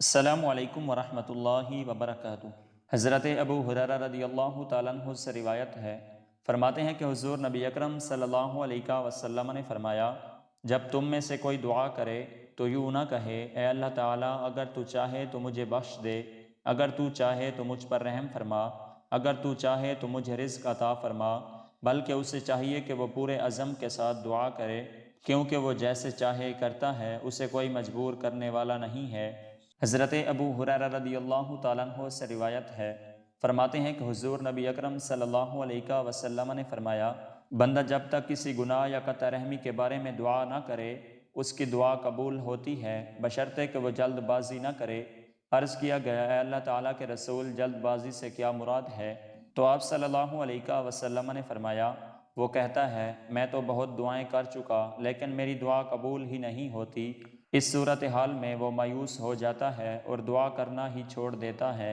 السلام علیکم ورحمۃ اللہ وبرکاتہ۔ حضرت ابو ہریرہ رضی اللہ تعالیٰ عنہ سے روایت ہے، فرماتے ہیں کہ حضور نبی اکرم صلی اللہ علیہ وسلم نے فرمایا، جب تم میں سے کوئی دعا کرے تو یوں نہ کہے، اے اللہ تعالیٰ اگر تو چاہے تو مجھے بخش دے، اگر تو چاہے تو مجھ پر رحم فرما، اگر تو چاہے تو مجھے رزق عطا فرما، بلکہ اسے چاہیے کہ وہ پورے عزم کے ساتھ دعا کرے، کیونکہ وہ جیسے چاہے کرتا ہے، اسے کوئی مجبور کرنے والا نہیں ہے۔ حضرت ابو ہریرہ رضی اللہ تعالیٰ عنہ سے روایت ہے، فرماتے ہیں کہ حضور نبی اکرم صلی اللہ علیہ وسلم نے فرمایا، بندہ جب تک کسی گناہ یا قطع رحمی کے بارے میں دعا نہ کرے اس کی دعا قبول ہوتی ہے، بشرطے کہ وہ جلد بازی نہ کرے۔ عرض کیا گیا، اے اللہ تعالیٰ کے رسول، جلد بازی سے کیا مراد ہے؟ تو آپ صلی اللہ علیہ وسلم نے فرمایا، وہ کہتا ہے، میں تو بہت دعائیں کر چکا لیکن میری دعا قبول ہی نہیں ہوتی۔ اس صورتحال میں وہ مایوس ہو جاتا ہے اور دعا کرنا ہی چھوڑ دیتا ہے۔